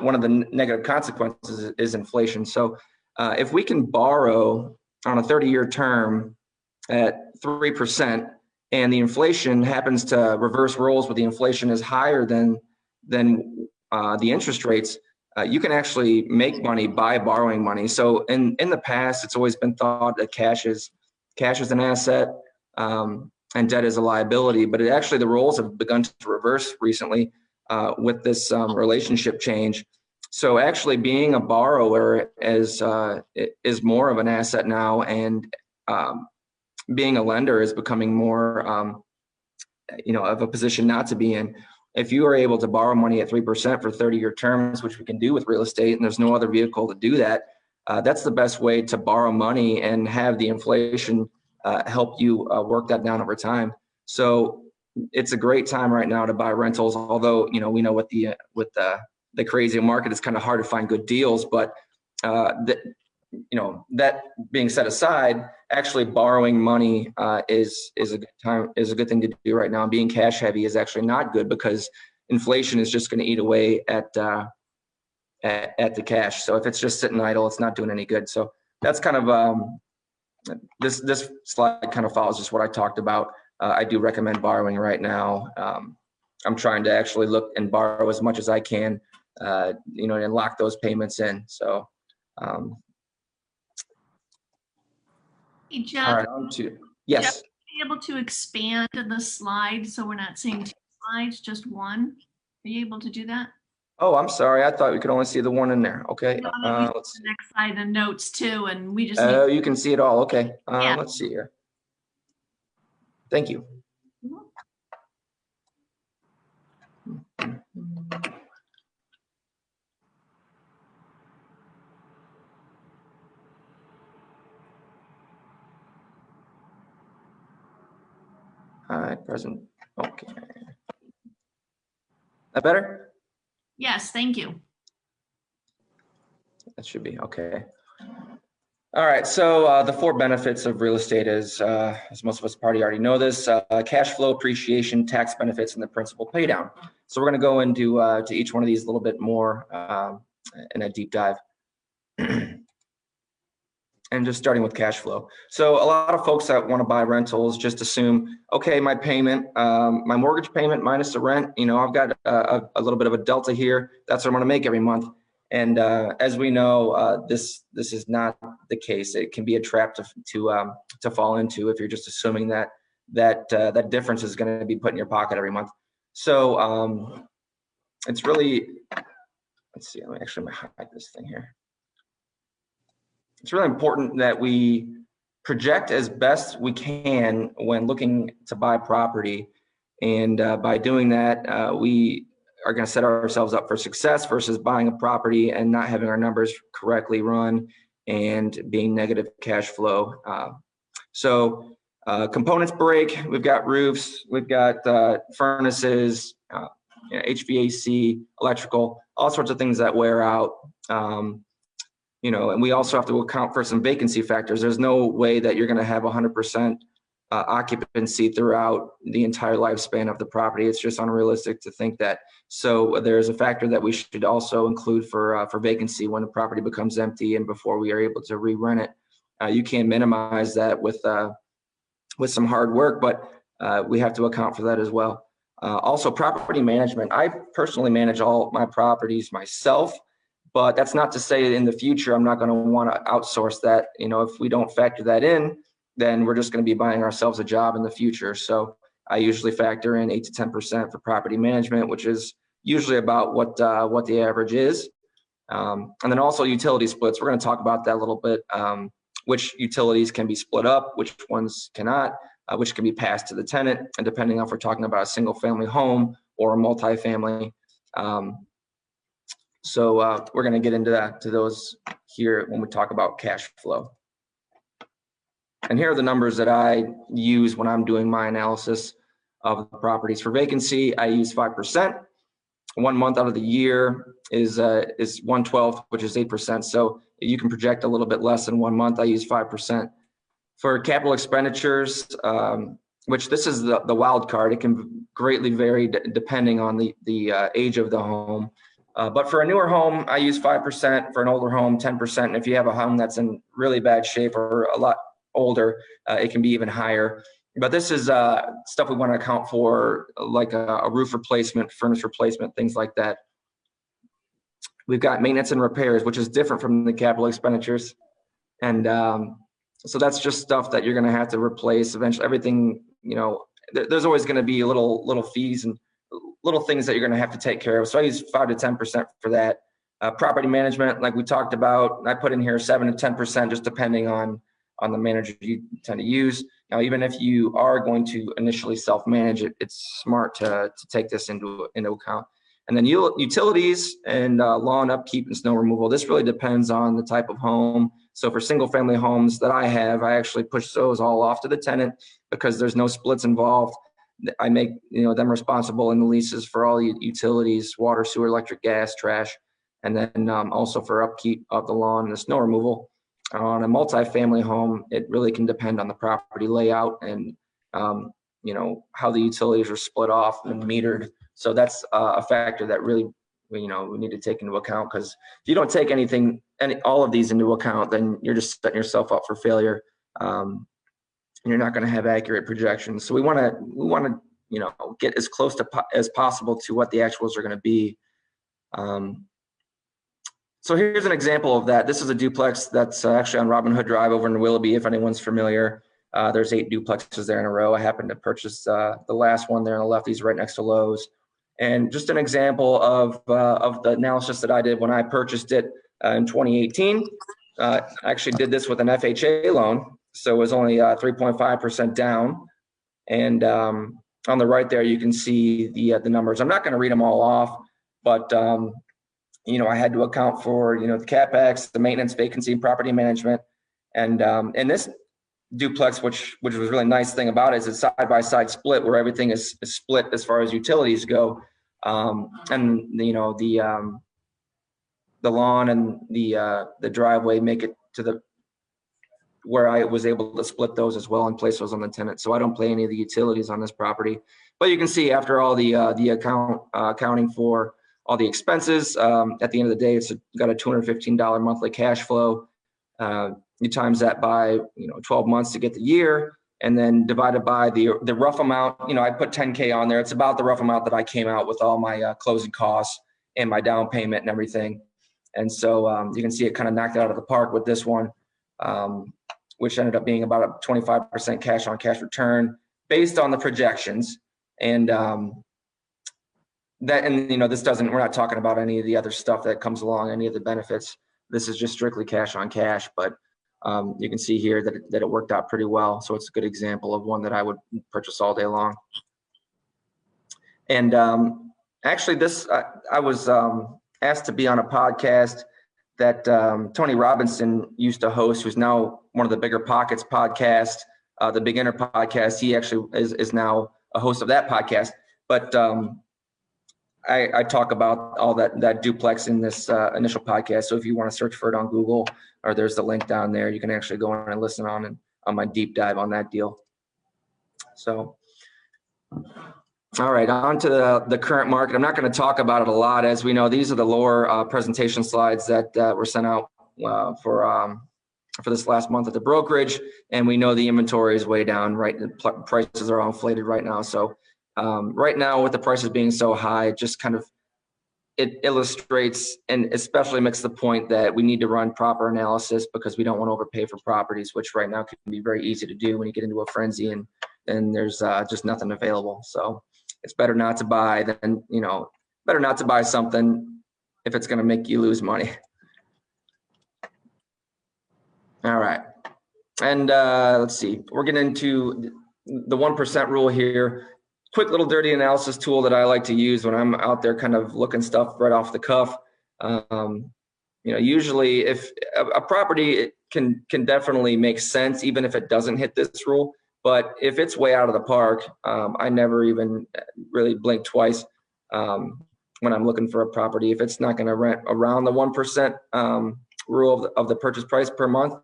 one of the negative consequences is inflation. So if we can borrow on a 30-year term at 3%, and the inflation happens to reverse roles where the inflation is higher than the interest rates, you can actually make money by borrowing money. So in the past, it's always been thought that cash is an asset and debt is a liability, but actually the roles have begun to reverse recently with this relationship change. So actually being a borrower is more of an asset now, and being a lender is becoming more of a position not to be in. If you are able to borrow money at 3% for 30-year terms, which we can do with real estate, and there's no other vehicle to do that, that's the best way to borrow money and have the inflation help you work that down over time. So it's a great time right now to buy rentals, although we know with the crazy market, it's kind of hard to find good deals. But that being set aside, actually borrowing money is a good thing to do right now. Being cash heavy is actually not good, because inflation is just going to eat away at the cash. So if it's just sitting idle, it's not doing any good. So that's kind of this slide kind of follows just what I talked about. I do recommend borrowing right now. I'm trying to actually look and borrow as much as I can, and lock those payments in. So. Hey, Jeff, all right, on to, yes. Jeff, are you able to expand the slide so we're not seeing 2 slides, just one? Are you able to do that? Oh, I'm sorry. I thought we could only see the one in there. Okay. Let's see. The next slide, the notes too, and we just. Oh, you can see it all. Okay. Yeah. Let's see here. Thank you. All right, present. Okay. That better? Yes, thank you. That should be okay. All right, so the 4 benefits of real estate is, as most of us probably already know this, cash flow, appreciation, tax benefits, and the principal pay down. So we're going to go into to each one of these a little bit more in a deep dive. And just starting with cash flow. So a lot of folks that want to buy rentals just assume, okay, my payment, my mortgage payment minus the rent, I've got a little bit of a delta here. That's what I'm going to make every month. And as we know, this is not the case. It can be a trap to fall into if you're just assuming that difference is going to be put in your pocket every month. So it's really, let's see. Let me actually hide this thing here. It's really important that we project as best we can when looking to buy property. And by doing that, we are going to set ourselves up for success versus buying a property and not having our numbers correctly run and being negative cash flow. So components break. We've got roofs, we've got furnaces, HVAC, electrical, all sorts of things that wear out. And we also have to account for some vacancy factors. There's no way that you're going to have 100% occupancy throughout the entire lifespan of the property. It's just unrealistic to think that. So there's a factor that we should also include for vacancy when the property becomes empty and before we are able to re-rent it. You can minimize that with some hard work, but we have to account for that as well. Also, property management. I personally manage all my properties myself. But that's not to say that in the future, I'm not going to want to outsource that. If we don't factor that in, then we're just going to be buying ourselves a job in the future. So I usually factor in 8 to 10% for property management, which is usually about what the average is. And then also utility splits. We're going to talk about that a little bit, which utilities can be split up, which ones cannot, which can be passed to the tenant, and depending on if we're talking about a single family home or a multifamily. So we're going to get into those here when we talk about cash flow. And here are the numbers that I use when I'm doing my analysis of the properties. For vacancy, I use 5%. 1 month out of the year is 1/12, which is 8%. So you can project a little bit less than 1 month. I use 5%. For capital expenditures, which this is the wild card, it can greatly vary depending on the age of the home. But for a newer home, I use 5%. For an older home, 10%. And if you have a home that's in really bad shape or a lot older, it can be even higher. But this is stuff we want to account for, like a roof replacement, furnace replacement, things like that. We've got maintenance and repairs, which is different from the capital expenditures. And so that's just stuff that you're going to have to replace eventually. Everything, you know, there's always going to be little fees and little things that you're going to have to take care of. So I use 5 to 10% for that. Property management, like we talked about, I put in here 7 to 10%, just depending on the manager you tend to use. Now, even if you are going to initially self-manage it, it's smart to take this into account. And then utilities and lawn upkeep and snow removal. This really depends on the type of home. So for single family homes that I have, I actually push those all off to the tenant because there's no splits involved. I make them responsible in the leases for all the utilities, water, sewer, electric, gas, trash, and then also for upkeep of the lawn and the snow removal. On a multi-family home, it really can depend on the property layout and how the utilities are split off and metered. So that's a factor that really we need to take into account, because if you don't take all of these into account, then you're just setting yourself up for failure. You're not going to have accurate projections. So we want to get as close to as possible to what the actuals are going to be. So here's an example of that. This is a duplex that's actually on Robin Hood Drive over in Willoughby, if anyone's familiar. There's 8 duplexes there in a row. I happened to purchase the last one there on the left. He's right next to Lowe's. And just an example of the analysis that I did when I purchased it in 2018. I actually did this with an FHA loan, so it was only 3.5% down. And on the right there, you can see the numbers. I'm not going to read them all off, but I had to account for the CapEx, the maintenance, vacancy, and property management. And this duplex, which was a really nice thing about it, is a side-by-side split where everything is split as far as utilities go. And the lawn and the driveway make it to where I was able to split those as well and place those on the tenant. So I don't pay any of the utilities on this property. But you can see after all the accounting for all the expenses, at the end of the day, it's got a $215 monthly cash flow. You times that by 12 months to get the year, and then divided by the rough amount. I put 10K on there. It's about the rough amount that I came out with all my closing costs and my down payment and everything. And so you can see it kind of knocked it out of the park with this one, which ended up being about a 25% cash on cash return based on the projections. And we're not talking about any of the other stuff that comes along, any of the benefits. This is just strictly cash on cash, but you can see here that it worked out pretty well. So it's a good example of one that I would purchase all day long. And actually I was asked to be on a podcast that Tony Robinson used to host, who's now one of the Bigger Pockets podcast, the Beginner podcast. He actually is now a host of that podcast. But I talk about all that duplex in this initial podcast. So if you want to search for it on Google, or there's the link down there, you can actually go on and listen on my deep dive on that deal. So, all right, on to the current market. I'm not going to talk about it a lot. As we know, these are the lower presentation slides that were sent out for this last month at the brokerage. And we know the inventory is way down, right? The prices are all inflated right now. So right now, with the prices being so high, it illustrates and especially makes the point that we need to run proper analysis, because we don't want to overpay for properties, which right now can be very easy to do when you get into a frenzy and there's just nothing available. So it's better not to buy something if it's going to make you lose money. All right. And let's see, we're getting into the 1% rule here. Quick little dirty analysis tool that I like to use when I'm out there kind of looking stuff right off the cuff. Usually if a property can definitely make sense, even if it doesn't hit this rule. But if it's way out of the park, I never even really blink twice when I'm looking for a property. If it's not going to rent around the 1% rule of the purchase price per month,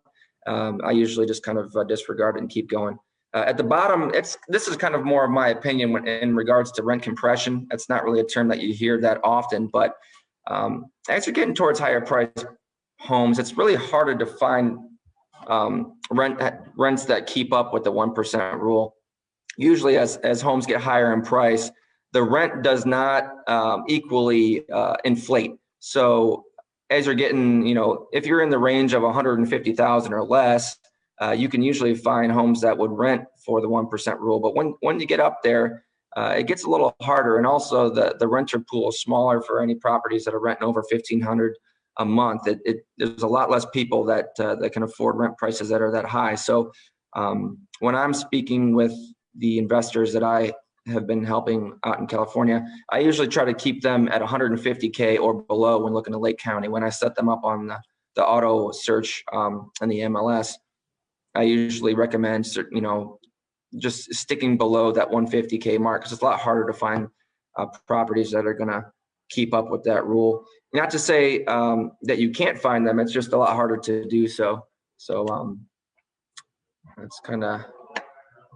I usually just kind of disregard it and keep going. At the bottom, this is kind of more of my opinion in regards to rent compression. It's not really a term that you hear that often, but As you're getting towards higher price homes, it's really harder to find rents that keep up with the 1% rule. Usually as homes get higher in price, the rent does not equally inflate. So as you're getting, if you're in the range of 150,000 or less, you can usually find homes that would rent for the 1% rule. But when you get up there, it gets a little harder. And also the renter pool is smaller for any properties that are renting over 1,500 a month. There's a lot less people that can afford rent prices that are that high. So when I'm speaking with the investors that I have been helping out in California, I usually try to keep them at 150K or below when looking to Lake County. When I set them up on the auto search and the MLS, I usually recommend, just sticking below that 150K mark, because it's a lot harder to find properties that are going to keep up with that rule. Not to say that you can't find them, it's just a lot harder to do so. So that's kind of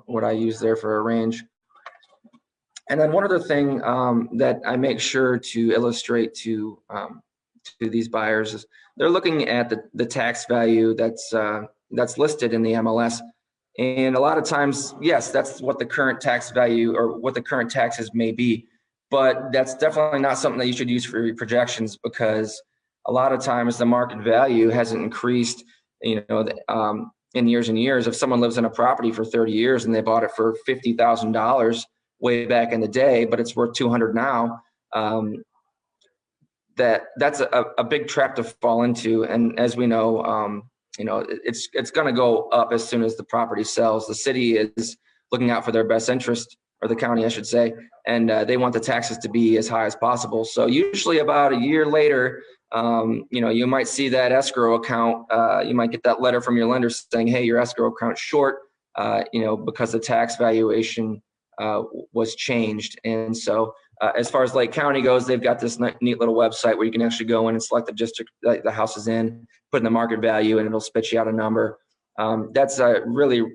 what I use there for a range. And then one other thing that I make sure to illustrate to these buyers is they're looking at the tax value that's listed in the MLS. And a lot of times, yes, that's what the current tax value or what the current taxes may be. But that's definitely not something that you should use for your projections, because a lot of times the market value hasn't increased, in years and years. If someone lives in a property for 30 years and they bought it for $50,000 way back in the day, but it's worth 200 now, that's a big trap to fall into. And as we know, it's going to go up as soon as the property sells. The city is looking out for their best interest, or the county, I should say, and they want the taxes to be as high as possible. So usually about a year later, you might see that escrow account, you might get that letter from your lender saying, hey, your escrow account's short, because the tax valuation was changed. And so as far as Lake County goes, they've got this neat little website where you can actually go in and select the district that the house is in, put in the market value, and it'll spit you out a number. That's really,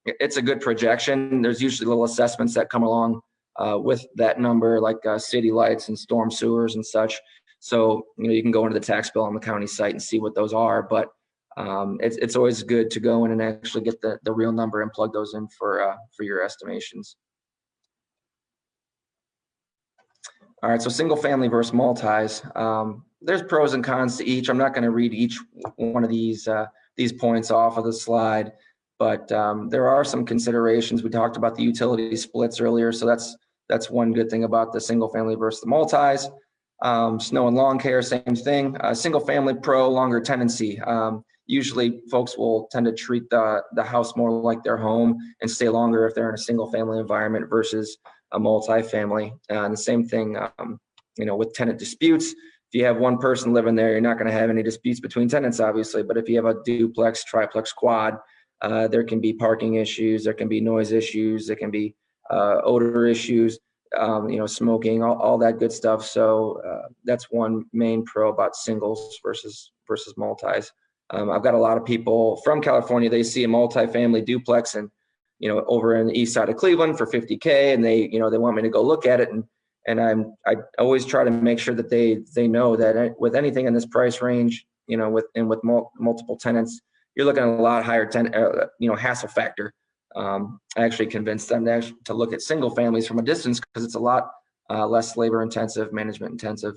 it's a good projection. There's usually little assessments that come along with that number, like city lights and storm sewers and such. So, you can go into the tax bill on the county site and see what those are, but it's always good to go in and actually get the real number and plug those in for your estimations. All right, so single family versus multis. There's pros and cons to each. I'm not going to read each one of these points off of the slide, but there are some considerations. We talked about the utility splits earlier, so that's one good thing about the single family versus the multis. Snow and lawn care, same thing. Single family pro, longer tenancy. Usually folks will tend to treat the house more like their home and stay longer if they're in a single family environment versus a multi-family. And the same thing, with tenant disputes. If you have one person living there, you're not going to have any disputes between tenants, obviously. But if you have a duplex, triplex, quad, there can be parking issues, there can be noise issues, there can be odor issues, smoking, all that good stuff. So that's one main pro about singles versus multis. I've got a lot of people from California. They see a multi-family duplex and over in the east side of Cleveland for 50K, and they want me to go look at it, and I always try to make sure that they know that with anything in this price range, with multiple tenants, you're looking at a lot higher hassle factor. I actually convinced them to look at single families from a distance because it's a lot less labor intensive, management intensive.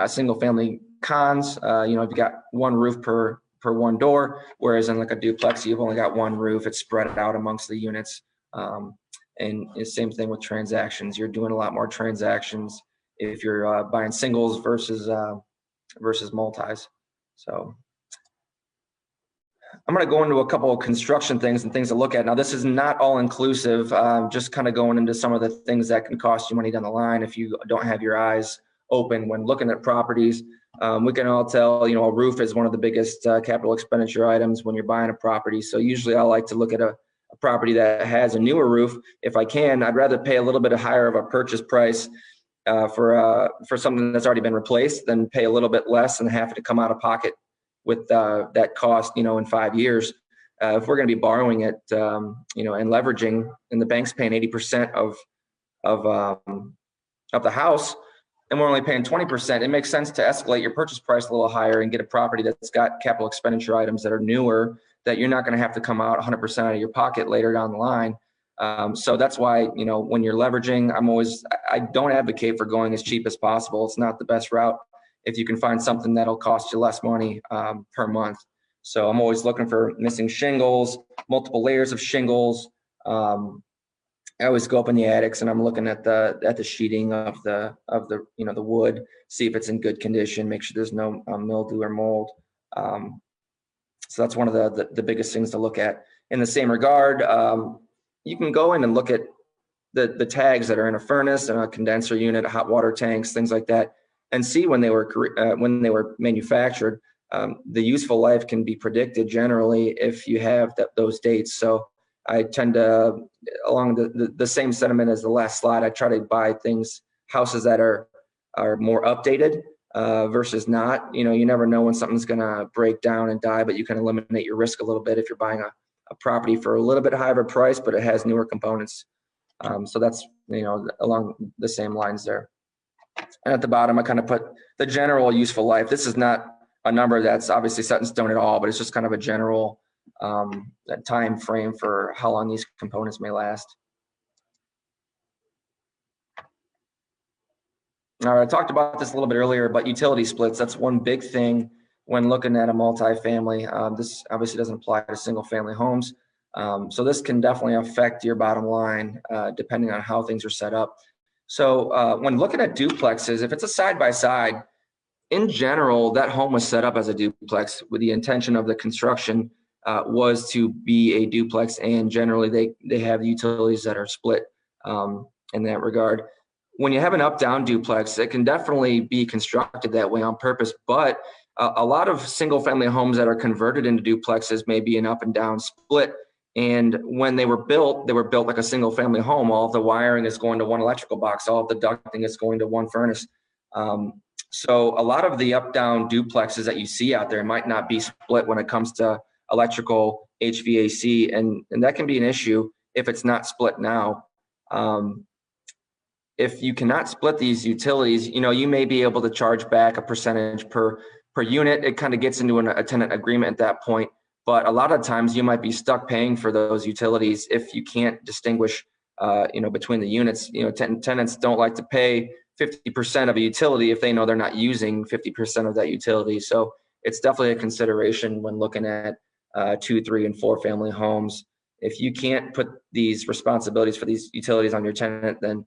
Single family cons, if you got one roof per one door, whereas in like a duplex, you've only got one roof. It's spread out amongst the units. And the same thing with transactions. You're doing a lot more transactions if you're buying singles versus multis. So I'm going to go into a couple of construction things and things to look at. Now, this is not all inclusive, just kind of going into some of the things that can cost you money down the line if you don't have your eyes open when looking at properties. We can all tell, a roof is one of the biggest capital expenditure items when you're buying a property. So usually I like to look at a property that has a newer roof. If I can, I'd rather pay a little bit higher of a purchase price for something that's already been replaced than pay a little bit less and have to come out of pocket with that cost, in 5 years. If we're going to be borrowing it, and leveraging, and the bank's paying 80% of the house, and we're only paying 20%, it makes sense to escalate your purchase price a little higher and get a property that's got capital expenditure items that are newer, that you're not going to have to come out 100% out of your pocket later down the line. So that's why, you know, when you're leveraging, I don't advocate for going as cheap as possible. It's not the best route if you can find something that'll cost you less money per month. So I'm always looking for missing shingles, multiple layers of shingles. I always go up in the attics and I'm looking at the sheeting of the you know, the wood, see if it's in good condition, make sure there's no mildew or mold. So that's one of the biggest things to look at. In the same regard, you can go in and look at the tags that are in a furnace and a condenser unit, hot water tanks, things like that, and see when they were manufactured. The useful life can be predicted generally if you have those dates. So I tend to, along the same sentiment as the last slide, I try to buy houses that are more updated versus not. You know, you never know when something's going to break down and die, but you can eliminate your risk a little bit if you're buying a property for a little bit higher of a price, but it has newer components. So that's, you know, along the same lines there. And at the bottom, I kind of put the general useful life. This is not a number that's obviously set in stone at all, but it's just kind of a general time frame for how long these components may last. All right, I talked about this a little bit earlier, but utility splits, that's one big thing when looking at a multifamily. This obviously doesn't apply to single family homes. So this can definitely affect your bottom line depending on how things are set up. So when looking at duplexes, if it's a side-by-side, in general, that home was set up as a duplex with the intention of the construction was to be a duplex, and generally they have utilities that are split in that regard. When you have an up-down duplex, it can definitely be constructed that way on purpose, but a lot of single-family homes that are converted into duplexes may be an up and down split. And when they were built like a single-family home. All of the wiring is going to one electrical box. All of the ducting is going to one furnace. So a lot of the up-down duplexes that you see out there might not be split when it comes to electrical, HVAC, and that can be an issue if it's not split now. If you cannot split these utilities, you know, you may be able to charge back a percentage per unit. It kind of gets into a tenant agreement at that point. But a lot of times you might be stuck paying for those utilities if you can't distinguish, you know, between the units. You know, tenants don't like to pay 50% of a utility if they know they're not using 50% of that utility. So it's definitely a consideration when looking at 2, 3, and 4 family homes. If you can't put these responsibilities for these utilities on your tenant, then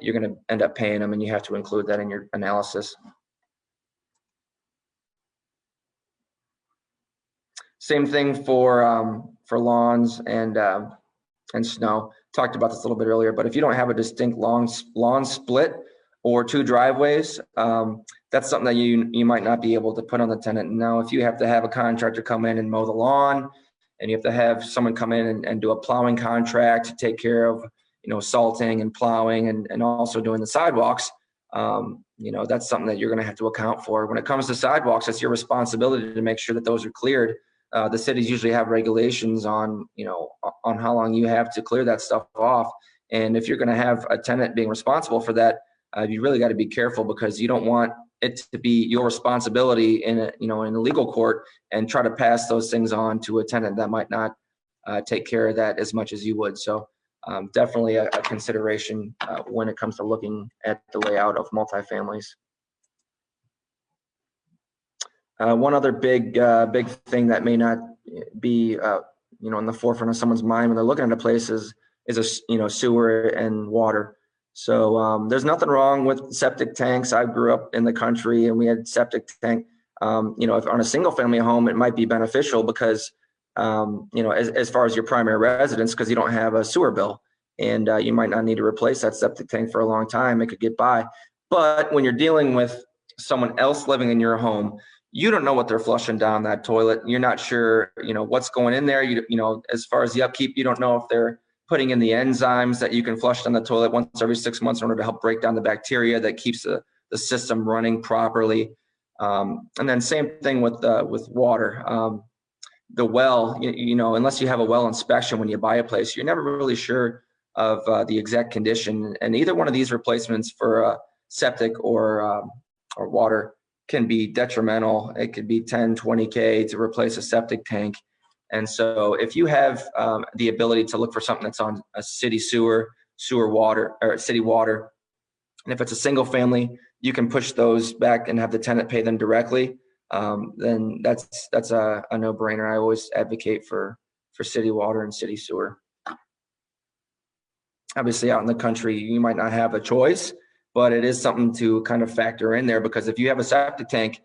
you're going to end up paying them, and you have to include that in your analysis. Same thing for lawns and snow. Talked about this a little bit earlier, but if you don't have a distinct lawn split or 2 driveways, that's something that you might not be able to put on the tenant. Now, if you have to have a contractor come in and mow the lawn, and you have to have someone come in and do a plowing contract to take care of, you know, salting and plowing and also doing the sidewalks, you know, that's something that you're going to have to account for. When it comes to sidewalks, it's your responsibility to make sure that those are cleared. The cities usually have regulations on, you know, on how long you have to clear that stuff off. And if you're going to have a tenant being responsible for that, you really got to be careful, because you don't want it to be your responsibility in a legal court and try to pass those things on to a tenant that might not take care of that as much as you would. So definitely a consideration when it comes to looking at the layout of multifamilies. One other big thing that may not be in the forefront of someone's mind when they're looking at a place is sewer and water. So there's nothing wrong with septic tanks. I grew up in the country and we had septic tank. If on a single family home, it might be beneficial because as far as your primary residence, because you don't have a sewer bill, and you might not need to replace that septic tank for a long time. It could get by. But when you're dealing with someone else living in your home, you don't know what they're flushing down that toilet. You're not sure, what's going in there. As far as the upkeep, you don't know if they're putting in the enzymes that you can flush down the toilet once every 6 months in order to help break down the bacteria that keeps the system running properly. And then same thing with water. The well, unless you have a well inspection when you buy a place, you're never really sure of the exact condition. And either one of these replacements for a septic or water can be detrimental. It could be 10, 20K to replace a septic tank. And so if you have the ability to look for something that's on a city sewer water, or city water, and if it's a single family, you can push those back and have the tenant pay them directly, then that's a no-brainer. I always advocate for city water and city sewer. Obviously, out in the country, you might not have a choice, but it is something to kind of factor in there, because if you have a septic tank,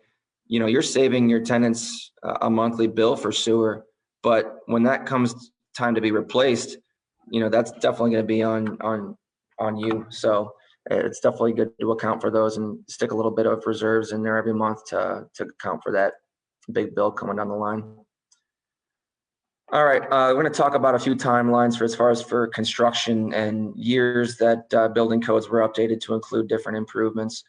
you're saving your tenants a monthly bill for sewer. But when that comes time to be replaced, that's definitely going to be on you. So it's definitely good to account for those and stick a little bit of reserves in there every month to account for that big bill coming down the line. All right, we're going to talk about a few timelines for construction and years that building codes were updated to include different improvements.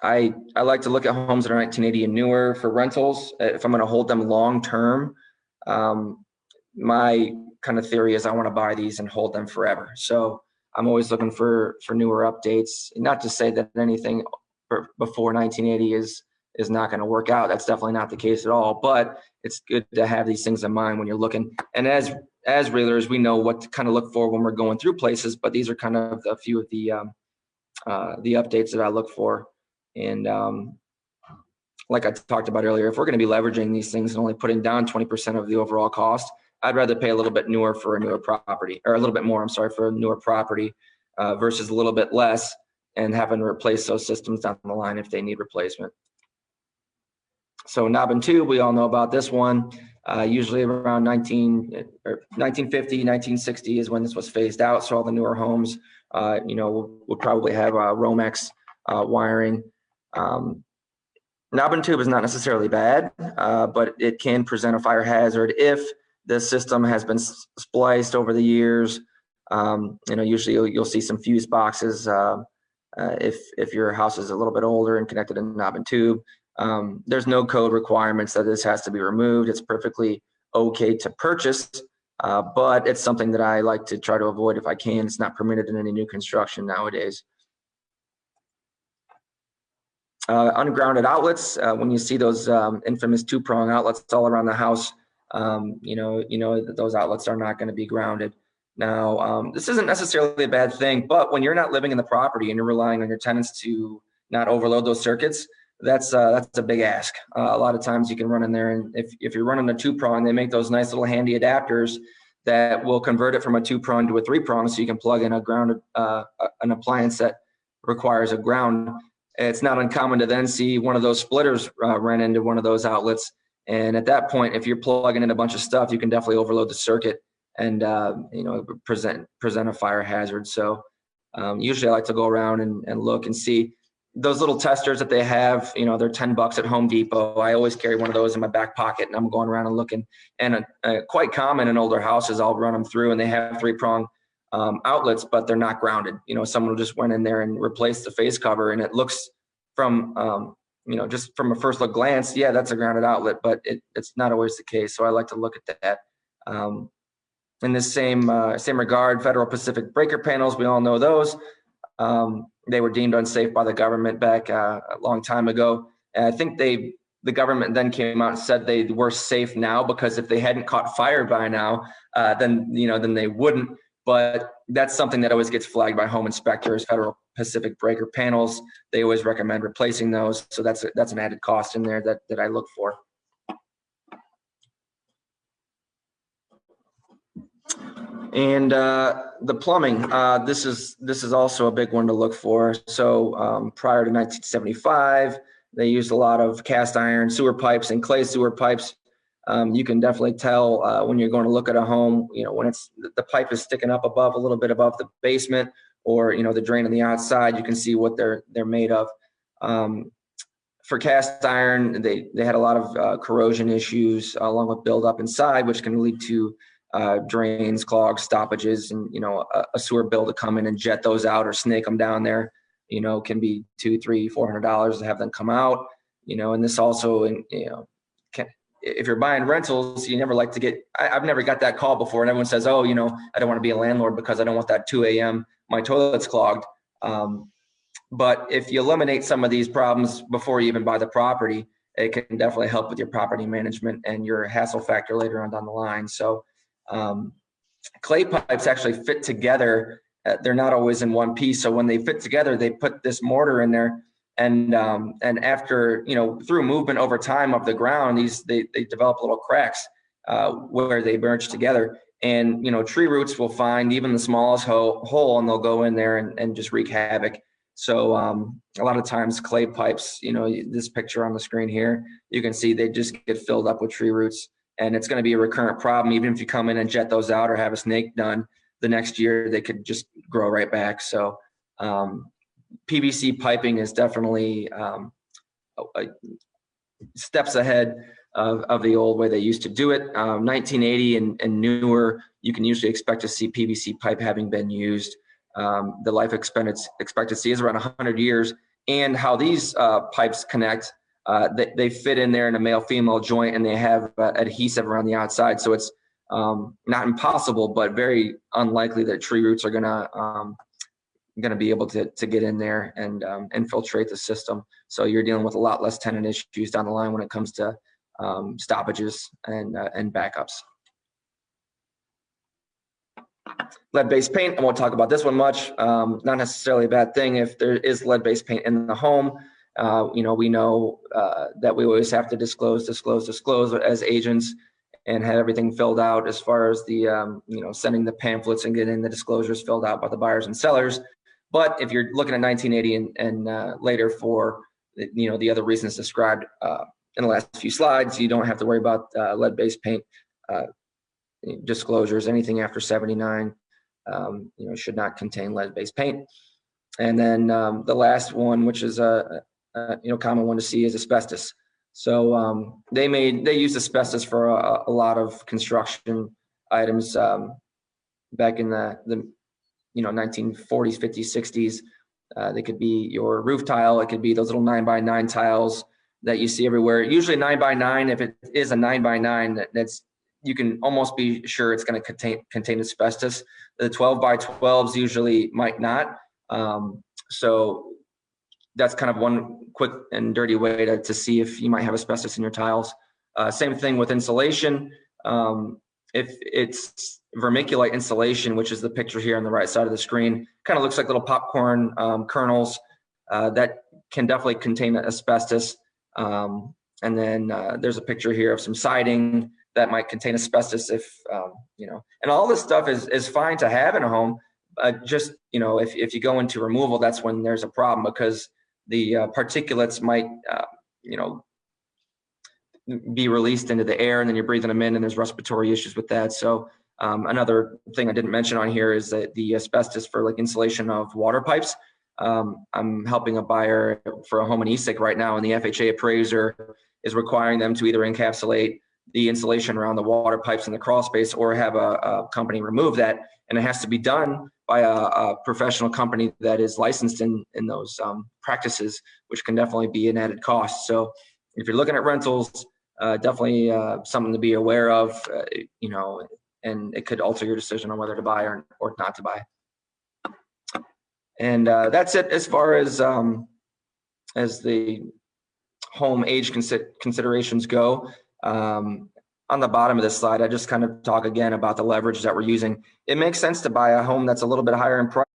I like to look at homes that are 1980 and newer for rentals. If I'm going to hold them long term, my kind of theory is I want to buy these and hold them forever. So I'm always looking for newer updates. Not to say that anything before 1980 is not going to work out. That's definitely not the case at all. But it's good to have these things in mind when you're looking. And as realtors, we know what to kind of look for when we're going through places. But these are kind of a few of the updates that I look for. And like I talked about earlier, if we're going to be leveraging these things and only putting down 20% of the overall cost, I'd rather pay a little bit newer for a newer property, or a little bit more, I'm sorry, for a newer property versus a little bit less and having to replace those systems down the line if they need replacement. So knob and tube, we all know about this one. Usually around 1950, 1960 is when this was phased out. So all the newer homes, would probably have Romex wiring. Knob and tube is not necessarily bad, but it can present a fire hazard if the system has been spliced over the years. Usually you'll see some fuse boxes if your house is a little bit older and connected to knob and tube. There's no code requirements that this has to be removed. It's perfectly okay to purchase, but it's something that I like to try to avoid if I can. It's not permitted in any new construction nowadays. Ungrounded outlets, when you see those infamous two-prong outlets all around the house, that those outlets are not going to be grounded. Now, this isn't necessarily a bad thing, but when you're not living in the property and you're relying on your tenants to not overload those circuits, that's a big ask. A lot of times you can run in there, and if you're running a two-prong, they make those nice little handy adapters that will convert it from a two-prong to a three-prong, so you can plug in a grounded an appliance that requires a ground. It's not uncommon to then see one of those splitters run into one of those outlets. And at that point, if you're plugging in a bunch of stuff, you can definitely overload the circuit and present a fire hazard. So usually I like to go around and look and see those little testers that they have. They're $10 at Home Depot. I always carry one of those in my back pocket, and I'm going around and looking. And quite common in older houses, I'll run them through, and they have three-prong outlets, but they're not grounded. Someone just went in there and replaced the face cover, and it looks from just from a first look glance, yeah, that's a grounded outlet, but it's not always the case. So I like to look at that. In the same regard, Federal Pacific breaker panels, we all know those. They were deemed unsafe by the government back a long time ago. And I think the government then came out and said they were safe now, because if they hadn't caught fire by now, then they wouldn't. But that's something that always gets flagged by home inspectors. Federal Pacific breaker panels, they always recommend replacing those. So that's an added cost in there that I look for. And the plumbing, this is also a big one to look for. So prior to 1975, they used a lot of cast iron sewer pipes and clay sewer pipes. You can definitely tell when you're going to look at a home, when the pipe is sticking up a little bit above the basement, or the drain on the outside. You can see what they're made of. For cast iron, they had a lot of corrosion issues along with buildup inside, which can lead to drains, clogs, stoppages, and a sewer bill to come in and jet those out or snake them down there. Can be $200, $300, $400 to have them come out. And this also, if you're buying rentals, you never like to get. I've never got that call before, and everyone says, "Oh, I don't want to be a landlord because I don't want that 2 a.m. my toilet's clogged." But if you eliminate some of these problems before you even buy the property, it can definitely help with your property management and your hassle factor later on down the line. So clay pipes actually fit together. They're not always in one piece. So when they fit together, they put this mortar in there, and after, you know, through movement over time of the ground, they develop little cracks where they merge together. And, you know, tree roots will find even the smallest hole, and they'll go in there and just wreak havoc. So a lot of times clay pipes, you know, this picture on the screen here, you can see they just get filled up with tree roots, and it's going to be a recurrent problem. Even if you come in and jet those out or have a snake done, the next year they could just grow right back. So PVC piping is definitely steps ahead of the old way they used to do it. 1980 and newer, you can usually expect to see PVC pipe having been used. The life expectancy is around 100 years. And how these pipes connect, they fit in there in a male-female joint, and they have adhesive around the outside. So it's not impossible, but very unlikely that tree roots are gonna be able to get in there and infiltrate the system. So you're dealing with a lot less tenant issues down the line when it comes to stoppages and backups. Lead-based paint, I won't talk about this one much. Not necessarily a bad thing if there is lead-based paint in the home. You know, we know that we always have to disclose as agents, and have everything filled out as far as the, you know, sending the pamphlets and getting the disclosures filled out by the buyers and sellers. But if you're looking at 1980 and later for, you know, the other reasons described in the last few slides, you don't have to worry about lead-based paint disclosures. Anything after 79, you know, should not contain lead-based paint. And then the last one, which is a you know, common one to see, is asbestos. So they used asbestos for a lot of construction items back in the you know, 1940s, 50s, 60s. They could be your roof tile. It could be those little 9x9 tiles that you see everywhere. Usually 9x9. If it is a 9x9, that's, you can almost be sure it's going to contain asbestos. The 12x12s usually might not. So that's kind of one quick and dirty way to see if you might have asbestos in your tiles. Same thing with insulation. If it's vermiculite insulation, which is the picture here on the right side of the screen, kind of looks like little popcorn kernels, that can definitely contain asbestos. And then there's a picture here of some siding that might contain asbestos if, you know, and all this stuff is fine to have in a home. Just, you know, if you go into removal, that's when there's a problem, because the particulates might, you know, be released into the air, and then you're breathing them in, and there's respiratory issues with that. So another thing I didn't mention on here is that the asbestos for like insulation of water pipes. I'm helping a buyer for a home in ESIC right now, and the FHA appraiser is requiring them to either encapsulate the insulation around the water pipes in the crawl space, or have a company remove that. And it has to be done by a professional company that is licensed in those practices, which can definitely be an added cost. So if you're looking at rentals, definitely something to be aware of, you know, and it could alter your decision on whether to buy or not to buy. And that's it as far as the home age considerations go. On the bottom of this slide, I just kind of talk again about the leverage that we're using. It makes sense to buy a home that's a little bit higher in price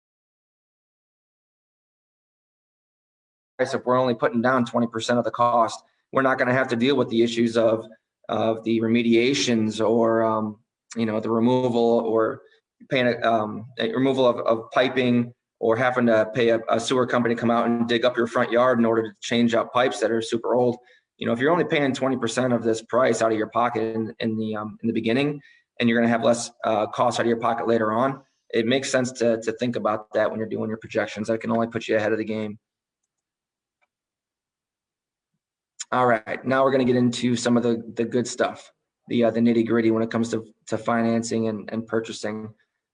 if we're only putting down 20% of the cost. We're not going to have to deal with the issues of the remediations or you know, the removal or paying a removal of piping, or having to pay a sewer company to come out and dig up your front yard in order to change out pipes that are super old. You know, if you're only paying 20% of this price out of your pocket in the beginning, and you're going to have less costs out of your pocket later on, it makes sense to think about that when you're doing your projections. That can only put you ahead of the game. All right, now we're going to get into some of the good stuff, the nitty gritty when it comes to financing and purchasing.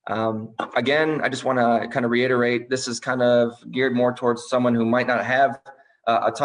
Again, I just want to kind of reiterate, this is kind of geared more towards someone who might not have a ton